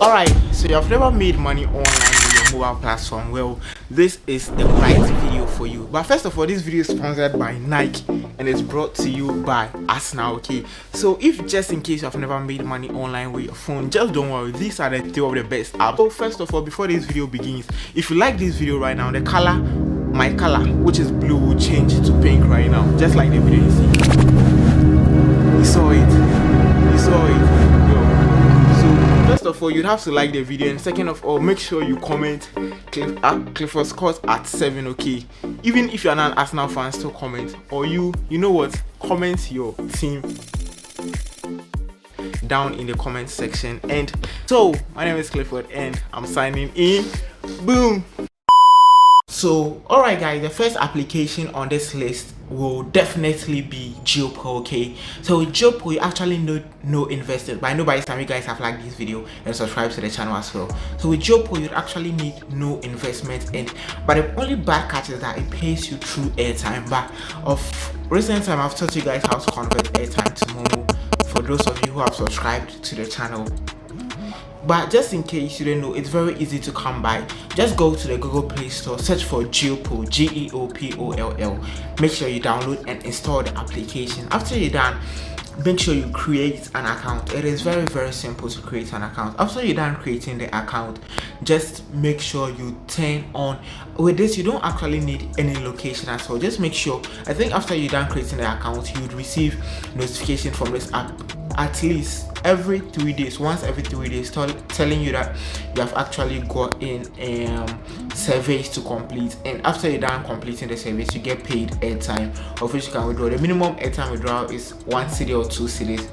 Alright, so you have never made money online on your mobile platform. Well, this is the right video for you. But first of all, this video is sponsored by Nike and it's brought to you by us now. Okay, so if just in case you have never made money online with your phone, just don't worry, these are the two of the best apps. So first of all, before this video begins, if you like this video right now, the color, my color, which is blue, will change to pink right now, just like the video you see. You saw it. First of all, you'd have to like the video, and second of all, make sure you comment Clifford Scott at 7. Okay, even if you're not an Arsenal fan, still comment. Or you know what, comment your team down in the comment section. And so my name is Clifford and I'm signing in. Boom. So alright guys, the first application on this list will definitely be GHS32. Okay, so with GHS32 you actually need no investment, but I know by this time you guys have liked this video and subscribed to the channel as well. So with GHS32 you actually need no investment, and but the only bad catch is that it pays you through airtime. But of recent time I've taught you guys how to convert airtime to Momo for those of you who have subscribed to the channel. But just in case you don't know, it's very easy to come by. Just go to the Google Play Store, search for GHS32, GEOPOLL. Make sure you download and install the application. After you're done, make sure you create an account. It is very simple to create an account. After you're done creating the account, just make sure you turn on. With this, you don't actually need any location at all. Just make sure, I think after you're done creating the account, you would receive notification from this app at least every 3 days, once every 3 days, telling you that you have actually got in surveys to complete. And after you're done completing the surveys, you get paid airtime, of which you can withdraw. The minimum airtime withdrawal is 1 cedi or 2 cedis,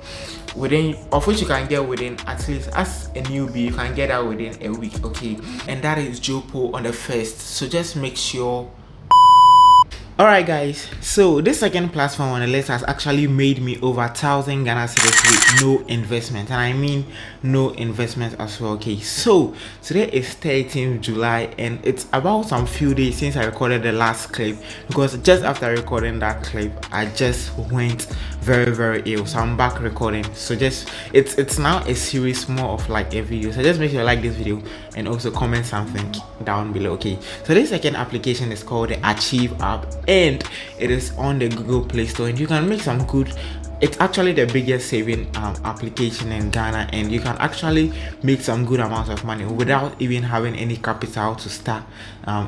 within of which you can get within, at least as a newbie, you can get that within a week. Okay, and that is GHS32 on the first. So just make sure. Alright guys, so this second platform on the list has actually made me over 1,000 Ghana cedis with no investment, and I mean no investment as well. Okay, so today is 13th July and it's about some few days since I recorded the last clip, because just after recording that clip I just went very ill, so I'm back recording. So just it's now a series more of like a video, so just make sure you like this video and also comment something down below. Okay, so this second application is called the Achieve app and it is on the Google Play Store, and you can make some good. It's actually the biggest saving application in Ghana, and you can actually make some good amounts of money without even having any capital to start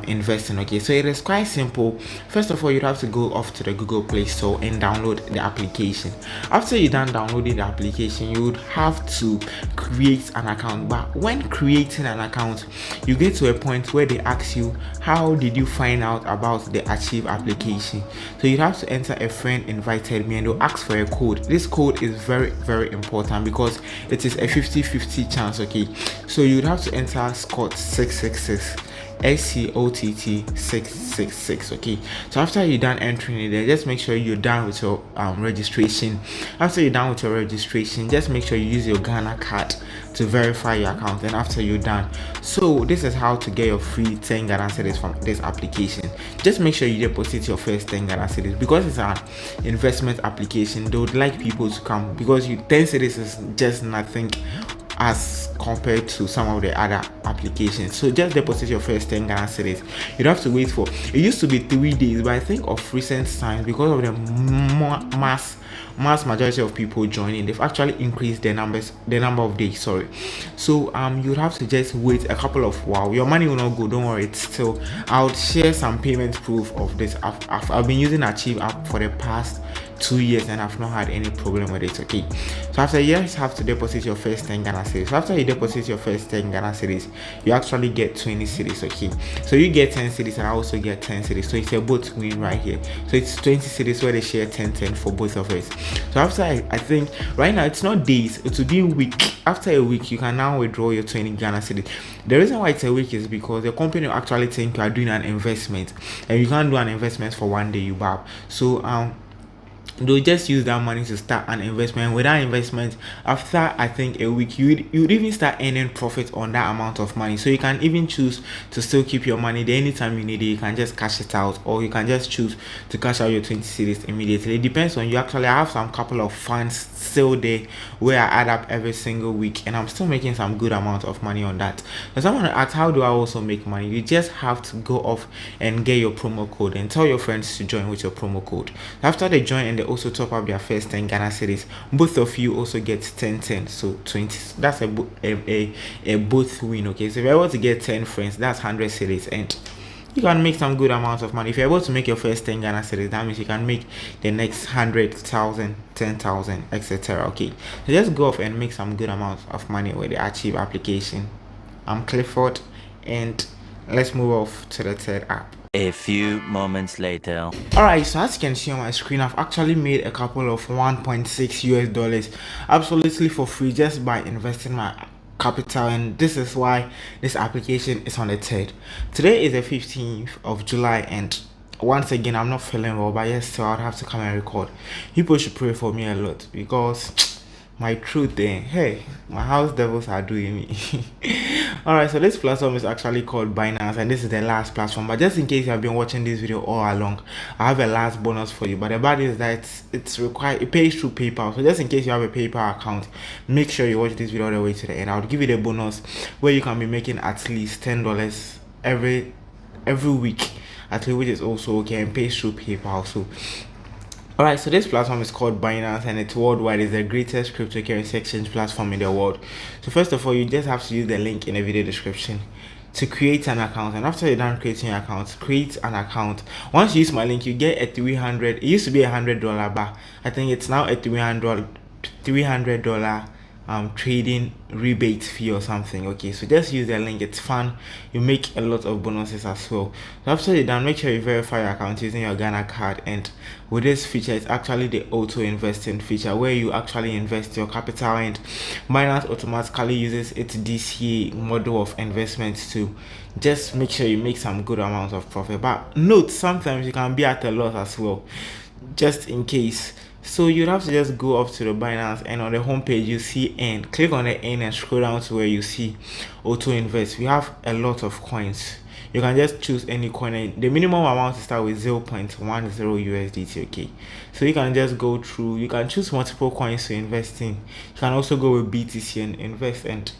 investing. Okay, so it is quite simple. First of all, you have to go off to the Google Play Store and download the application. After you're done downloading the application, you would have to create an account. But when creating an account, you get to a point where they ask you, how did you find out about the Achieve application? So you have to enter a friend invited me, and they'll ask for a code. This code is very important because it is a 50-50 chance. Okay, so you'd have to enter Scott 666, SCOTT 666. Okay, so after you're done entering it there, just make sure you're done with your registration. After you're done with your registration, just make sure you use your Ghana card to verify your account. And after you're done, so this is how to get your free 10 Ghana cedis from this application. Just make sure you deposit your first 10 Ghana cedis, because it's an investment application. They would like people to come, because 10 cedis is just nothing as compared to some of the other applications. So just deposit your first 10 Ghana cedis. You'd have to wait for, it used to be 3 days, but I think of recent times, because of the mass majority of people joining, they've actually increased the number of days. Sorry. So you'd have to just wait a couple of while. Your money will not go, don't worry, it's still. I'll share some payment proof of this. I've been using Achieve app for the past 2 years and I've not had any problem with it. Okay, so after you just have to deposit your first 10 Ghana cedis. So after you deposit your first 10 Ghana cedis, you actually get 20 cedis. Okay, so you get 10 cedis and I also get 10 cedis, so it's a both win right here. So it's 20 cedis where they share 10 for both of us. So after I think right now it's not days, it will be a week. After a week, you can now withdraw your 20 Ghana cedis. The reason why it's a week is because the company will actually think you are doing an investment, and you can't do an investment for 1 day, you bab. So they'll just use that money to start an investment. With that investment, after I think a week, you'd even start earning profit on that amount of money. So you can even choose to still keep your money there. Anytime you need it, you can just cash it out, or you can just choose to cash out your 20 cedis immediately. It depends on you. Actually, I have some couple of funds still there where I add up every single week, and I'm still making some good amount of money on that. So someone asked, how do I also make money? You just have to go off and get your promo code and tell your friends to join with your promo code. After they join and they also top up their first 10 Ghana cedis, both of you also get 10, so 20. That's a both win. Okay, so if you're able to get 10 friends, that's 100 cedis, and you can make some good amounts of money. If you're able to make your first 10 Ghana cedis, that means you can make the next 100,000, 10,000, etc. Okay, so just go off and make some good amounts of money with the Achieve application. I'm Clifford, and let's move off to the third app. A few moments later. Alright, so as you can see on my screen, I've actually made a couple of 1.6 US dollars absolutely for free just by investing my capital, and this is why this application is on the 3rd. Today is the 15th of July, and once again, I'm not feeling well, but yes, so I'll have to come and record. People should pray for me a lot, because my truth then, hey, my house devils are doing me. Alright, so this platform is actually called Binance, and this is the last platform. But just in case you have been watching this video all along, I have a last bonus for you. But the bad is that it's required, it pays through PayPal. So just in case you have a PayPal account, make sure you watch this video all the way to the end. I'll give you the bonus where you can be making at least $10 every week, at least, which is also okay, and pays through PayPal. So alright, so this platform is called Binance, and it's worldwide. It's the greatest cryptocurrency exchange platform in the world. So first of all, you just have to use the link in the video description to create an account, and after you're done creating your account, create an account. Once you use my link, you get a $300. It used to be $100, but I think it's now a $300 trading rebate fee or something. Okay, so just use the link. It's fun. You make a lot of bonuses as well. So after you're done, make sure you verify your account using your Ghana card, and with this feature, it's actually the auto investing feature where you actually invest your capital, and Binance automatically uses its DCA model of investments to just make sure you make some good amounts of profit. But note, sometimes you can be at a loss as well, just in case. So you'd have to just go up to the Binance, and on the home page you see N. Click on the N and scroll down to where you see auto invest. We have a lot of coins. You can just choose any coin, and the minimum amount to start with 0.10 USDT. Okay, so you can just go through. You can choose multiple coins to invest in. You can also go with BTC and invest and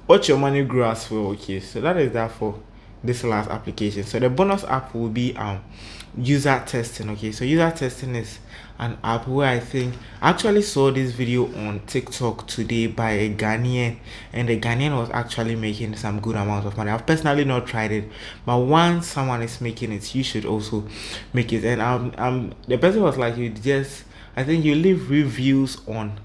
watch your money grow as well. Okay, so that is that for this last application. So the bonus app will be user testing. Okay, so user testing is an app where I think I actually saw this video on TikTok today by a Ghanaian, and the Ghanaian was actually making some good amounts of money. I've personally not tried it, but once someone is making it, you should also make it. And the person was like, I think you leave reviews on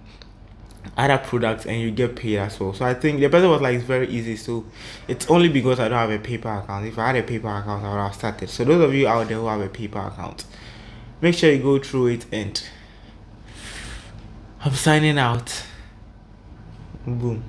other products and you get paid as well. So I think the person was like, it's very easy. So it's only because I don't have a PayPal account. If I had a PayPal account, I would have started. So those of you out there who have a PayPal account, make sure you go through it, and I'm signing out. Boom.